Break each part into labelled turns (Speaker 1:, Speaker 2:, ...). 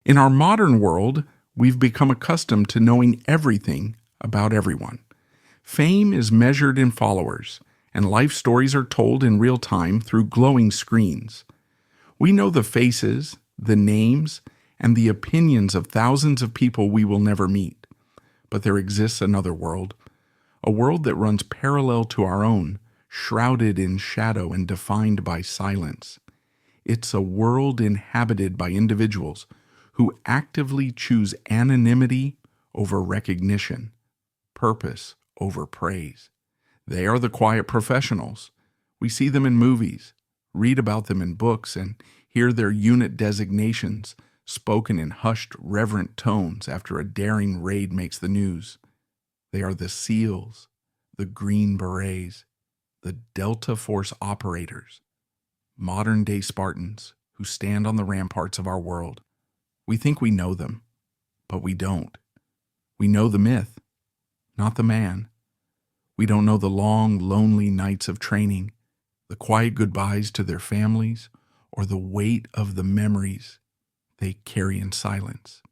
Speaker 1: In our modern world, we've become accustomed to knowing everything about everyone. Fame is measured in followers, and life stories are told in real time through glowing screens. We know the faces, the names, and the opinions of thousands of people we will never meet. But there exists another world, a world that runs parallel to our own, shrouded in shadow and defined by silence. It's a world inhabited by individuals who actively choose anonymity over recognition, purpose over praise. They are the quiet professionals. We see them in movies, read about them in books, and hear their unit designations spoken in hushed, reverent tones after a daring raid makes the news. They are the SEALs, the Green Berets, the Delta Force operators, modern-day Spartans who stand on the ramparts of our world. We think we know them, but we don't. We know the myth, not the man. We don't know the long, lonely nights of training, the quiet goodbyes to their families, or the weight of the memories they carry in silence.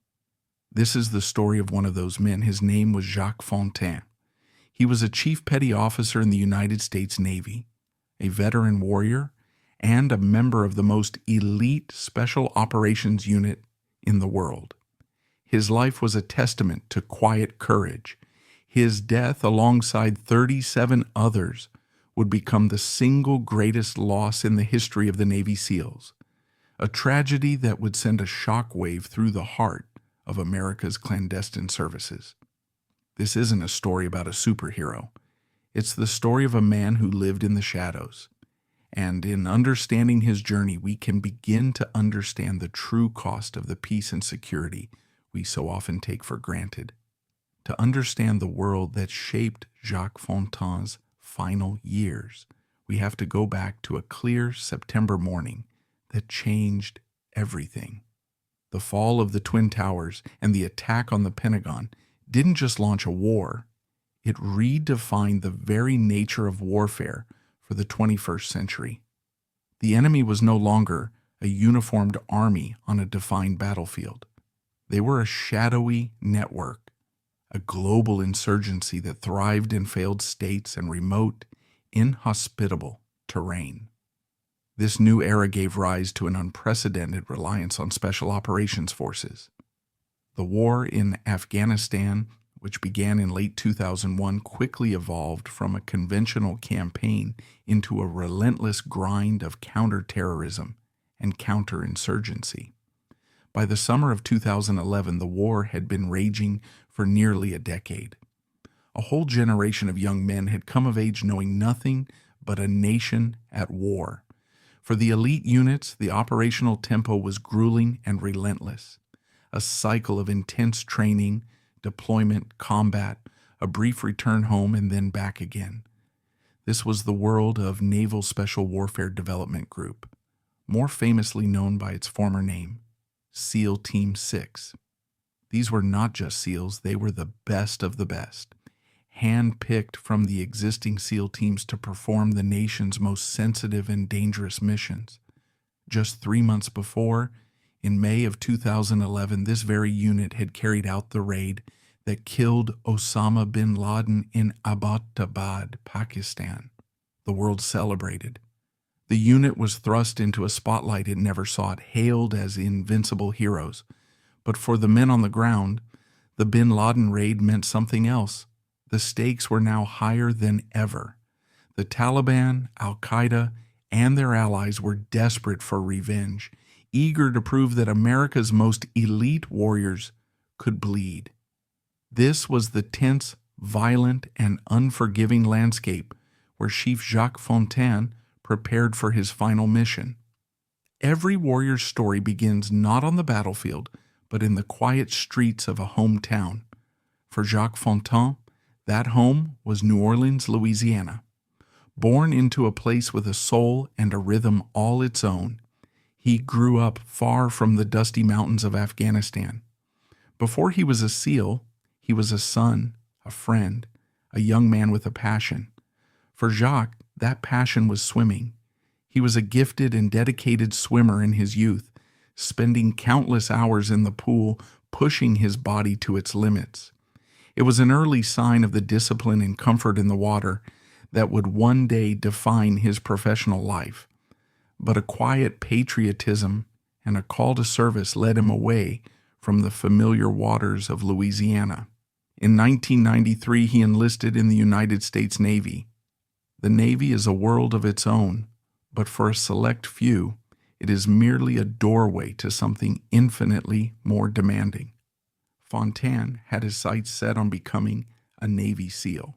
Speaker 1: This is the story of one of those men. His name was Jacques Fontan. He was a chief petty officer in the United States Navy, a veteran warrior, and a member of the most elite special operations unit in the world. His life was a testament to quiet courage. His death, alongside 37 others, would become the single greatest loss in the history of the Navy SEALs, a tragedy that would send a shockwave through the heart of America's clandestine services. This isn't a story about a superhero. It's the story of a man who lived in the shadows. And in understanding his journey, we can begin to understand the true cost of the peace and security we so often take for granted. To understand the world that shaped Jacques Fontan's final years, we have to go back to a clear September morning that changed everything. The fall of the Twin Towers and the attack on the Pentagon didn't just launch a war, it redefined the very nature of warfare for the 21st century. The enemy was no longer a uniformed army on a defined battlefield. They were a shadowy network, a global insurgency that thrived in failed states and remote, inhospitable terrain. This new era gave rise to an unprecedented reliance on special operations forces. The war in Afghanistan, which began in late 2001, quickly evolved from a conventional campaign into a relentless grind of counterterrorism and counterinsurgency. By the summer of 2011, the war had been raging for nearly a decade. A whole generation of young men had come of age knowing nothing but a nation at war. For the elite units, the operational tempo was grueling and relentless. A cycle of intense training, deployment, combat, a brief return home, and then back again. This was the world of Naval Special Warfare Development Group, more famously known by its former name, SEAL Team 6. These were not just SEALs, they were the best of the best, hand-picked from the existing SEAL teams to perform the nation's most sensitive and dangerous missions. Just 3 months before, in May of 2011, this very unit had carried out the raid that killed Osama bin Laden in Abbottabad, Pakistan. The world celebrated. The unit was thrust into a spotlight it never sought, hailed as invincible heroes. But for the men on the ground, the bin Laden raid meant something else. The stakes were now higher than ever. The Taliban, Al-Qaeda, and their allies were desperate for revenge, eager to prove that America's most elite warriors could bleed. This was the tense, violent, and unforgiving landscape where Chief Jacques Fontan prepared for his final mission. Every warrior's story begins not on the battlefield, but in the quiet streets of a hometown. For Jacques Fontan, that home was New Orleans, Louisiana. Born into a place with a soul and a rhythm all its own, he grew up far from the dusty mountains of Afghanistan. Before he was a SEAL, he was a son, a friend, a young man with a passion. For Jacques, that passion was swimming. He was a gifted and dedicated swimmer in his youth, spending countless hours in the pool, pushing his body to its limits. It was an early sign of the discipline and comfort in the water that would one day define his professional life. But a quiet patriotism and a call to service led him away from the familiar waters of Louisiana. In 1993, he enlisted in the United States Navy. The Navy is a world of its own, but for a select few, it is merely a doorway to something infinitely more demanding. Fontaine had his sights set on becoming a Navy SEAL.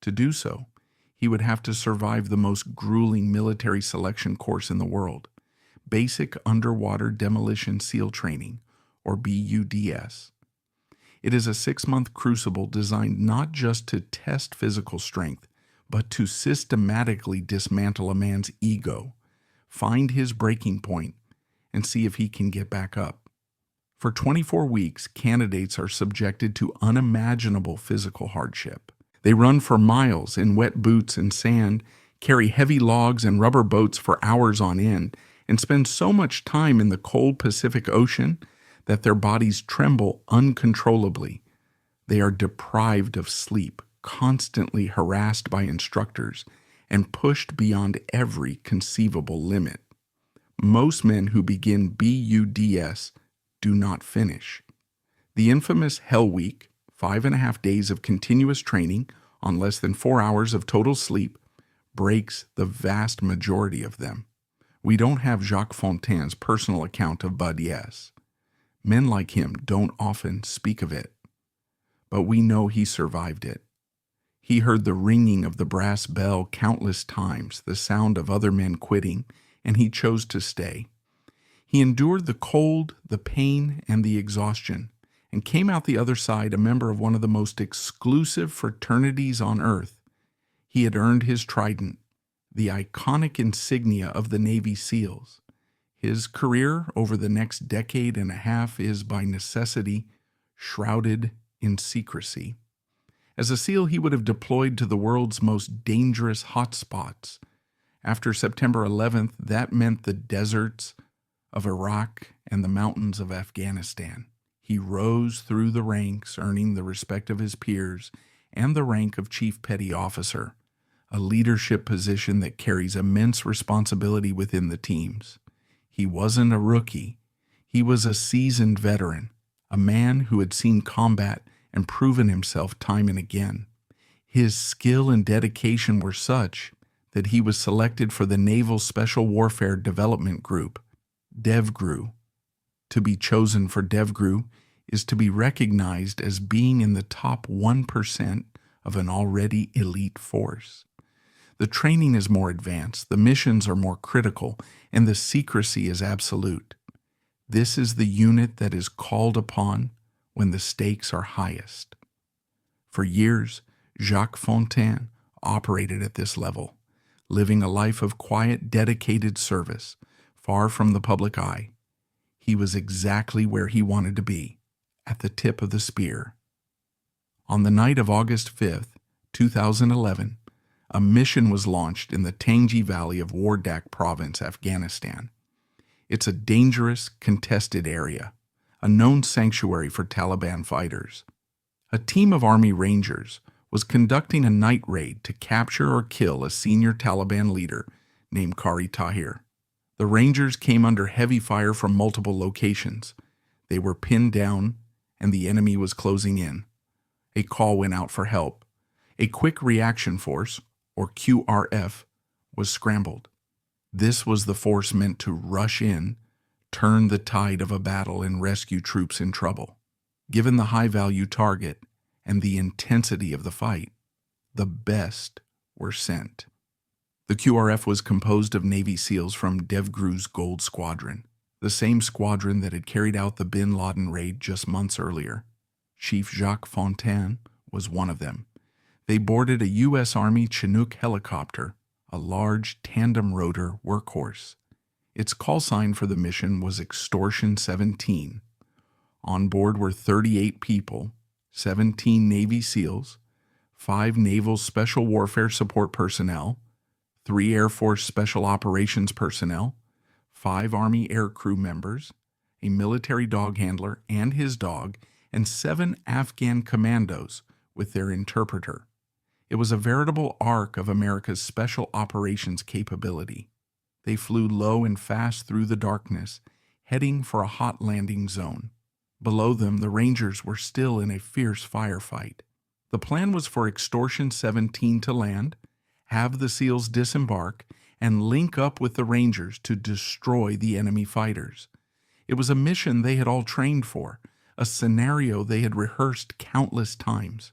Speaker 1: To do so, he would have to survive the most grueling military selection course in the world, Basic Underwater Demolition SEAL Training, or BUDS. It is a 6-month crucible designed not just to test physical strength, but to systematically dismantle a man's ego, find his breaking point, and see if he can get back up. For 24 weeks, candidates are subjected to unimaginable physical hardship. They run for miles in wet boots and sand, carry heavy logs and rubber boats for hours on end, and spend so much time in the cold Pacific Ocean that their bodies tremble uncontrollably. They are deprived of sleep, constantly harassed by instructors, and pushed beyond every conceivable limit. Most men who begin BUDS do not finish. The infamous Hell Week, 5.5 days of continuous training on less than 4 hours of total sleep, breaks the vast majority of them. We don't have Jacques Fontaine's personal account of BUDS. Men like him don't often speak of it, but we know he survived it. He heard the ringing of the brass bell countless times, the sound of other men quitting, and he chose to stay. He endured the cold, the pain, and the exhaustion, and came out the other side a member of one of the most exclusive fraternities on earth. He had earned his Trident, the iconic insignia of the Navy SEALs. His career over the next decade and a half is, by necessity, shrouded in secrecy. As a SEAL, he would have deployed to the world's most dangerous hotspots. After September 11th, that meant the deserts of Iraq and the mountains of Afghanistan. He rose through the ranks, earning the respect of his peers and the rank of Chief Petty Officer, a leadership position that carries immense responsibility within the teams. He wasn't a rookie. He was a seasoned veteran, a man who had seen combat and proven himself time and again. His skill and dedication were such that he was selected for the Naval Special Warfare Development Group, DEVGRU. To be chosen for DEVGRU is to be recognized as being in the top 1% of an already elite force. The training is more advanced, the missions are more critical, and the secrecy is absolute. This is the unit that is called upon when the stakes are highest. For years, Jacques Fontan operated at this level, living a life of quiet, dedicated service, far from the public eye. He was exactly where he wanted to be, at the tip of the spear. On the night of August 5th, 2011, a mission was launched in the Tangi Valley of Wardak Province, Afghanistan. It's a dangerous, contested area, a known sanctuary for Taliban fighters. A team of Army Rangers was conducting a night raid to capture or kill a senior Taliban leader named Qari Tahir. The Rangers came under heavy fire from multiple locations. They were pinned down, and the enemy was closing in. A call went out for help. A quick reaction force, or QRF, was scrambled. This was the force meant to rush in, turn the tide of a battle, and rescue troops in trouble. Given the high-value target and the intensity of the fight, the best were sent. The QRF was composed of Navy SEALs from DEVGRU's Gold Squadron, the same squadron that had carried out the Bin Laden raid just months earlier. Chief Jacques Fontan was one of them. They boarded a U.S. Army Chinook helicopter, a large tandem-rotor workhorse. Its call sign for the mission was Extortion 17. On board were 38 people, 17 Navy SEALs, 5 Naval Special Warfare Support personnel, 3 Air Force Special Operations personnel, 5 Army Air Crew members, a military dog handler and his dog, and 7 Afghan commandos with their interpreter. It was a veritable arc of America's special operations capability. They flew low and fast through the darkness, heading for a hot landing zone. Below them, the Rangers were still in a fierce firefight. The plan was for Extortion 17 to land, have the SEALs disembark, and link up with the Rangers to destroy the enemy fighters. It was a mission they had all trained for, a scenario they had rehearsed countless times.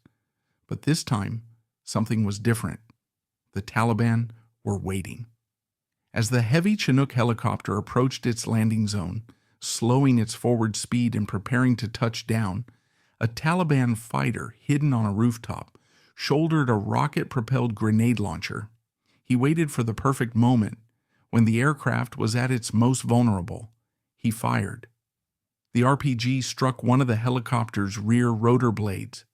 Speaker 1: But this time, something was different. The Taliban were waiting. As the heavy Chinook helicopter approached its landing zone, slowing its forward speed and preparing to touch down, a Taliban fighter hidden on a rooftop shouldered a rocket-propelled grenade launcher. He waited for the perfect moment. When the aircraft was at its most vulnerable, he fired. The RPG struck one of the helicopter's rear rotor blades.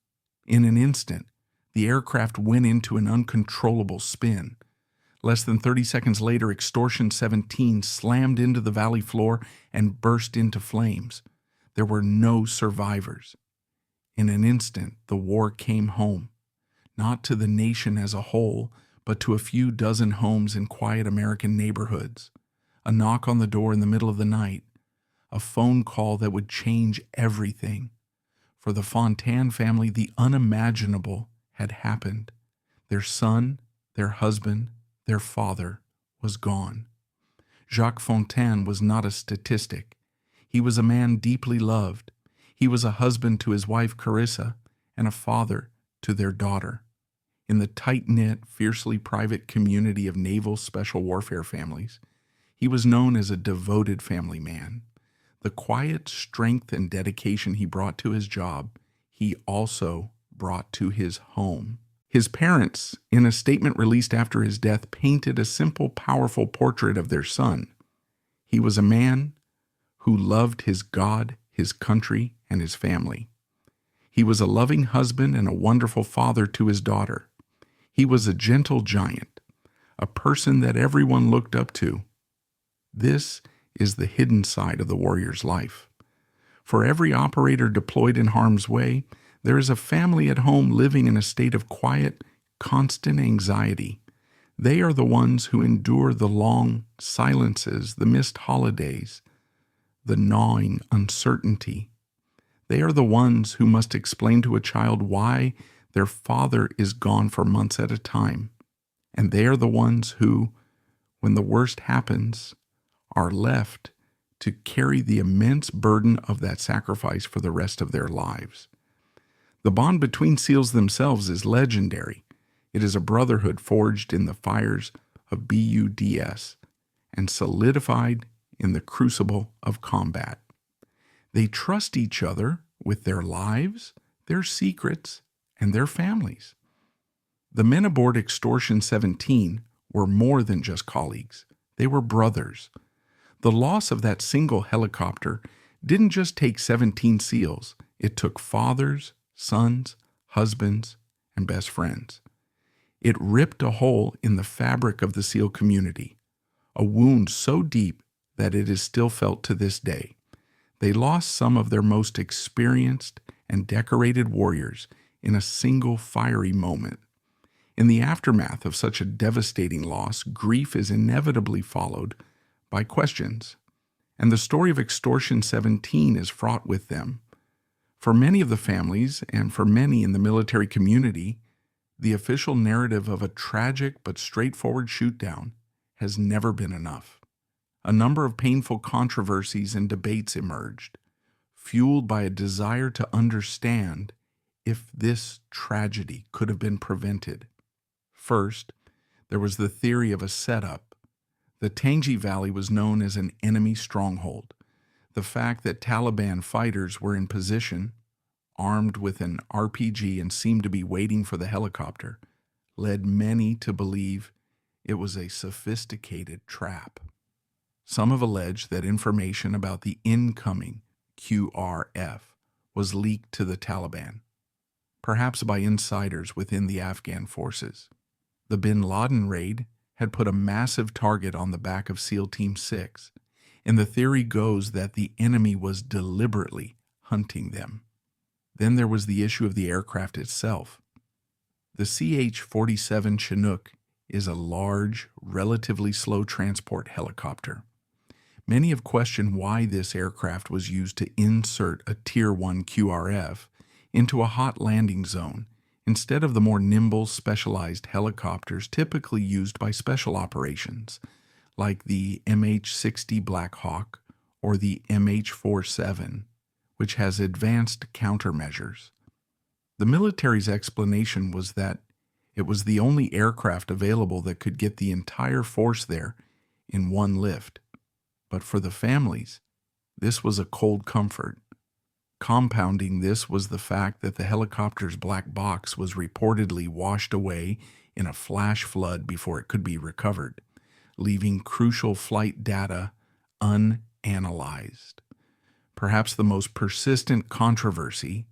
Speaker 1: In an instant, the aircraft went into an uncontrollable spin. Less than 30 seconds later, Extortion 17 slammed into the valley floor and burst into flames. There were no survivors. In an instant, the war came home, not to the nation as a whole, but to a few dozen homes in quiet American neighborhoods. A knock on the door in the middle of the night, a phone call that would change everything. For the Fontaine family, the unimaginable had happened. Their son, their husband, their father was gone. Jacques Fontan was not a statistic. He was a man deeply loved. He was a husband to his wife Carissa and a father to their daughter. In the tight-knit, fiercely private community of naval special warfare families, he was known as a devoted family man. The quiet strength and dedication he brought to his job, he also brought to his home. His parents, in a statement released after his death, painted a simple, powerful portrait of their son. He was a man who loved his God, his country, and his family. He was a loving husband and a wonderful father to his daughter. He was a gentle giant, a person that everyone looked up to. This is the hidden side of the warrior's life. For every operator deployed in harm's way, there is a family at home living in a state of quiet, constant anxiety. They are the ones who endure the long silences, the missed holidays, the gnawing uncertainty. They are the ones who must explain to a child why their father is gone for months at a time. And they are the ones who, when the worst happens, are left to carry the immense burden of that sacrifice for the rest of their lives. The bond between SEALs themselves is legendary. It is a brotherhood forged in the fires of BUDS and solidified in the crucible of combat. They trust each other with their lives, their secrets, and their families. The men aboard Extortion 17 were more than just colleagues. They were brothers. The loss of that single helicopter didn't just take 17 SEALs. It took fathers, sons, husbands, and best friends. It ripped a hole in the fabric of the SEAL community, a wound so deep that it is still felt to this day. They lost some of their most experienced and decorated warriors in a single fiery moment. In the aftermath of such a devastating loss, grief is inevitably followed by questions, and the story of Extortion 17 is fraught with them. For many of the families, and for many in the military community, the official narrative of a tragic but straightforward shootdown has never been enough. A number of painful controversies and debates emerged, fueled by a desire to understand if this tragedy could have been prevented. First, there was the theory of a setup. The Tangi Valley was known as an enemy stronghold. The fact that Taliban fighters were in position, armed with an RPG and seemed to be waiting for the helicopter, led many to believe it was a sophisticated trap. Some have alleged that information about the incoming QRF was leaked to the Taliban, perhaps by insiders within the Afghan forces. The bin Laden raid had put a massive target on the back of SEAL Team 6. and the theory goes that the enemy was deliberately hunting them. Then there was the issue of the aircraft itself. The CH-47 Chinook is a large, relatively slow transport helicopter. Many have questioned why this aircraft was used to insert a Tier 1 QRF into a hot landing zone instead of the more nimble, specialized helicopters typically used by special operations, like the MH-60 Black Hawk or the MH-47, which has advanced countermeasures. The military's explanation was that it was the only aircraft available that could get the entire force there in one lift. But for the families, this was a cold comfort. Compounding this was the fact that the helicopter's black box was reportedly washed away in a flash flood before it could be recovered, leaving crucial flight data unanalyzed. Perhaps the most persistent controversy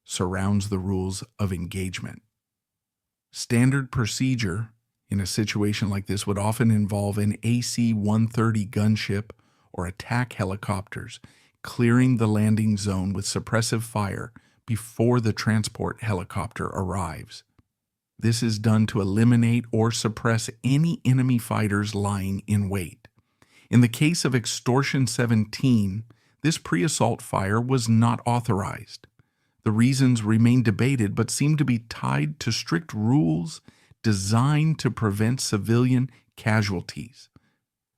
Speaker 1: surrounds the rules of engagement. Standard procedure in a situation like this would often involve an AC-130 gunship or attack helicopters clearing the landing zone with suppressive fire before the transport helicopter arrives. This is done to eliminate or suppress any enemy fighters lying in wait. In the case of Extortion 17, this pre-assault fire was not authorized. The reasons remain debated but seem to be tied to strict rules designed to prevent civilian casualties.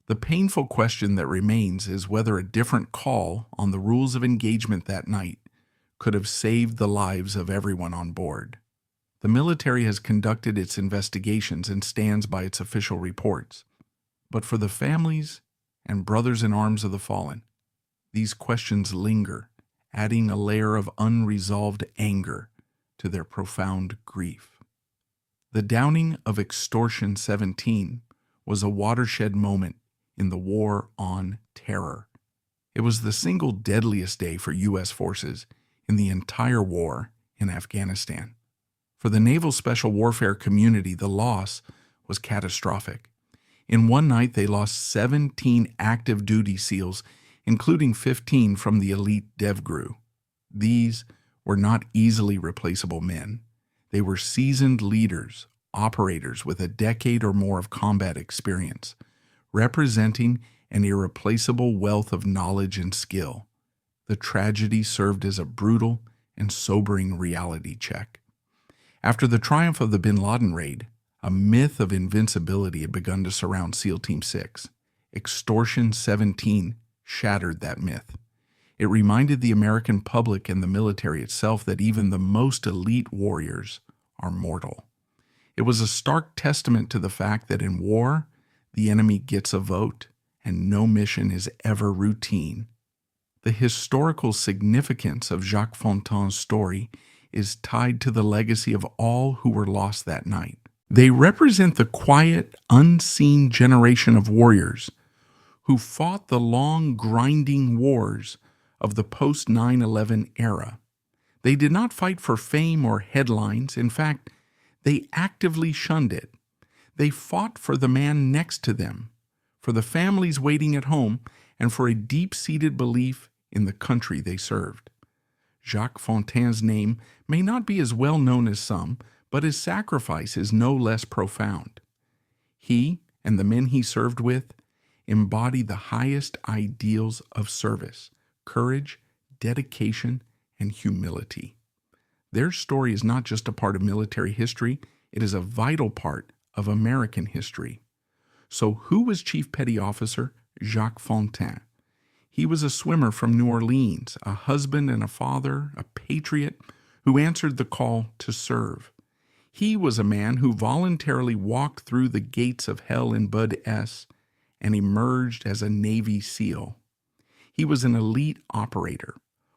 Speaker 1: The painful question that remains is whether a different call on the rules of engagement that night could have saved the lives of everyone on board. The military has conducted its investigations and stands by its official reports. But for the families and brothers in arms of the fallen, these questions linger, adding a layer of unresolved anger to their profound grief. The downing of Extortion 17 was a watershed moment in the War on Terror. It was the single deadliest day for U.S. forces in the entire war in Afghanistan. For the Naval Special Warfare community, the loss was catastrophic. In one night, they lost 17 active duty SEALs, including 15 from the elite DEVGRU. These were not easily replaceable men. They were seasoned leaders, operators with a decade or more of combat experience, representing an irreplaceable wealth of knowledge and skill. The tragedy served as a brutal and sobering reality check. After the triumph of the bin Laden raid, a myth of invincibility had begun to surround SEAL Team 6. Extortion 17 shattered that myth. It reminded the American public and the military itself that even the most elite warriors are mortal. It was a stark testament to the fact that in war, the enemy gets a vote, and no mission is ever routine. The historical significance of Jacques Fontan's story is tied to the legacy of all who were lost that night. They represent the quiet, unseen generation of warriors who fought the long, grinding wars of the post-9/11 era. They did not fight for fame or headlines. In fact, they actively shunned it. They fought for the man next to them, for the families waiting at home, and for a deep-seated belief in the country they served. Jacques Fontain's name may not be as well known as some, but his sacrifice is no less profound. He and the men he served with embody the highest ideals of service, courage, dedication, and humility. Their story is not just a part of military history, it is a vital part of American history. So who was Chief Petty Officer Jacques Fontan? He was a swimmer from New Orleans, a husband and a father, a patriot who answered the call to serve. He was a man who voluntarily walked through the gates of hell in Bud S and emerged as a Navy SEAL. He was an elite operator,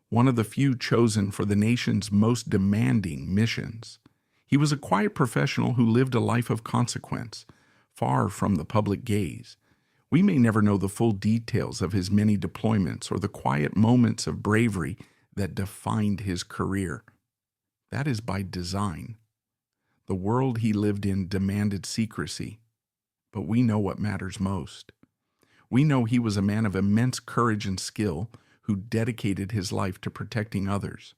Speaker 1: one of the few chosen for the nation's most demanding missions. He was a quiet professional who lived a life of consequence, far from the public gaze. We may never know the full details of his many deployments or the quiet moments of bravery that defined his career. That is by design. The world he lived in demanded secrecy, but we know what matters most. We know he was a man of immense courage and skill who dedicated his life to protecting others.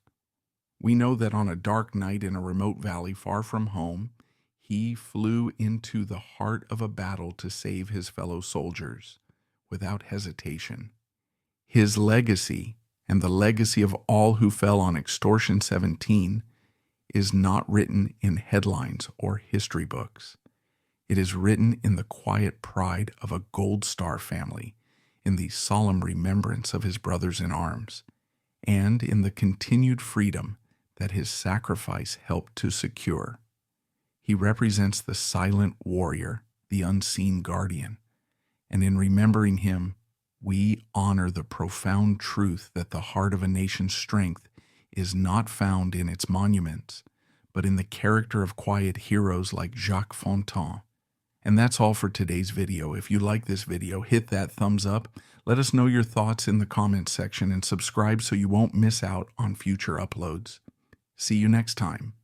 Speaker 1: We know that on a dark night in a remote valley far from home, he flew into the heart of a battle to save his fellow soldiers without hesitation. His legacy, and the legacy of all who fell on Extortion 17, is not written in headlines or history books. It is written in the quiet pride of a Gold Star family, in the solemn remembrance of his brothers in arms, and in the continued freedom that his sacrifice helped to secure. He represents the silent warrior, the unseen guardian, and in remembering him, we honor the profound truth that the heart of a nation's strength is not found in its monuments, but in the character of quiet heroes like Jacques Fontan. And that's all for today's video. If you like this video, hit that thumbs up. Let us know your thoughts in the comments section and subscribe so you won't miss out on future uploads. See you next time.